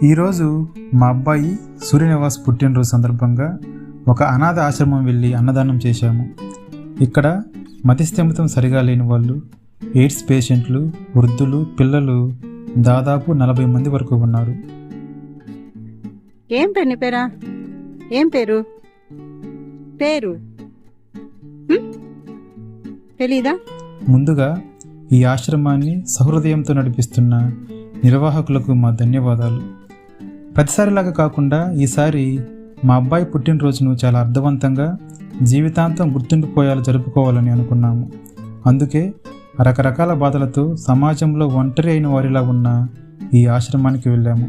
ఈరోజు మా అబ్బాయి సూర్యనివాస్ పుట్టినరోజు సందర్భంగా ఒక అనాథ ఆశ్రమం వెళ్ళి అన్నదానం చేశాము. ఇక్కడ మతిస్థిమితం సరిగా లేని వాళ్ళు, ఎయిడ్స్ పేషెంట్లు, వృద్ధులు, పిల్లలు దాదాపు 40 మంది వరకు ఉన్నారు. ఏం పేరు నీ పేరా? ఏం పేరు? పేరు తెలీదా? ముందుగా ఈ ఆశ్రమాన్ని సహృదయంతో నడిపిస్తున్న నిర్వాహకులకు మా ధన్యవాదాలు. ప్రతిసారిలాగా కాకుండా ఈసారి మా అబ్బాయి పుట్టినరోజును చాలా అర్థవంతంగా, జీవితాంతం గుర్తుండిపోయేలా జరుపుకోవాలని అనుకున్నాము. అందుకే రకరకాల బాధలతో సమాజంలో ఒంటరి అయిన వారిలా ఉన్న ఈ ఆశ్రమానికి వెళ్ళాము.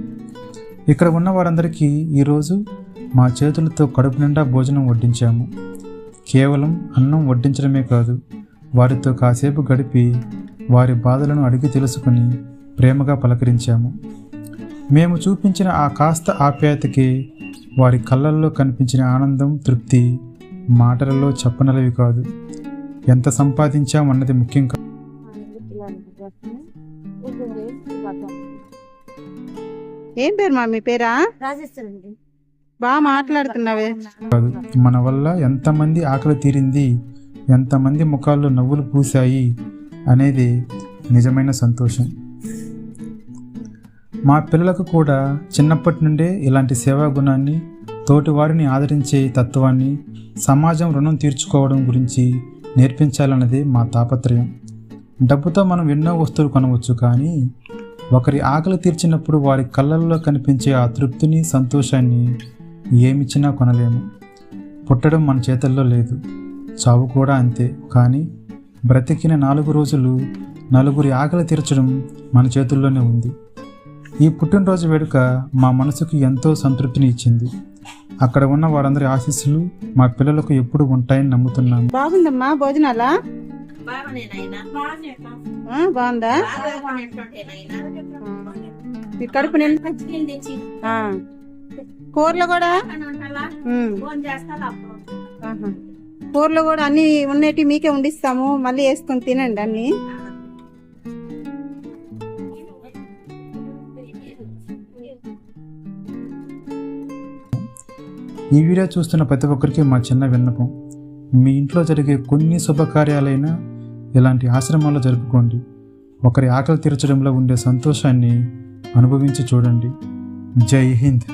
ఇక్కడ ఉన్న వారందరికీ ఈరోజు మా చేతులతో కడుపు నిండా భోజనం వడ్డించాము. కేవలం అన్నం వడ్డించడమే కాదు, వారితో కాసేపు గడిపి వారి బాధలను అడిగి తెలుసుకుని ప్రేమగా పలకరించాము. మేము చూపించిన ఆ కాస్త ఆప్యాయతకి వారి కళ్ళల్లో కనిపించిన ఆనందం, తృప్తి మాటలలో చెప్పనలవి కాదు. ఎంత సంపాదించామన్నది ముఖ్యం కాదు. ఏం పేరు మా మీ పేరా? బాగా మాట్లాడుతున్నావే. కాదు, మన వల్ల ఎంతమంది ఆకలి తీరింది, ఎంతమంది ముఖాల్లో నవ్వులు పూసాయి అనేది నిజమైన సంతోషం. మా పిల్లలకు కూడా చిన్నప్పటి నుండే ఇలాంటి సేవా గుణాన్ని, తోటివారిని ఆదరించే తత్వాన్ని, సమాజం రుణం తీర్చుకోవడం గురించి నేర్పించాలన్నదే మా తాపత్రయం. డబ్బుతో మనం ఎన్నో వస్తువులు కొనవచ్చు, కానీ ఒకరి ఆకలి తీర్చినప్పుడు వారి కళ్ళల్లో కనిపించే ఆ తృప్తిని, సంతోషాన్ని ఏమిచ్చినా కొనలేము. పుట్టడం మన చేతుల్లో లేదు, చావు కూడా అంతే. కానీ బ్రతికిన 4 రోజులు నలుగురి ఆకలి తీర్చడం మన చేతుల్లోనే ఉంది. ఈ పుట్టినరోజు వేడుక మా మనసుకు ఎంతో సంతృప్తిని ఇచ్చింది. అక్కడ ఉన్న వారందరి ఆశీస్సులు మా పిల్లలకు ఎప్పుడు ఉంటాయని నమ్ముతున్నాను. బాగుందమ్మా భోజనాలా? బాగుందా? కడుపు కూరలు కూడా కూరలు కూడా అన్ని ఉన్నటి మీకే వండిస్తాము, మళ్ళీ వేసుకొని తినండి అన్ని. ఈ వీడియో చూస్తున్న ప్రతి ఒక్కరికి మా చిన్న విన్నపం, మీ ఇంట్లో జరిగే కొన్ని శుభకార్యాలైనా ఇలాంటి ఆశ్రమాల్లో జరుపుకోండి. ఒకరి ఆకలి తీర్చడంలో ఉండే సంతోషాన్ని అనుభవించి చూడండి. జై హింద్.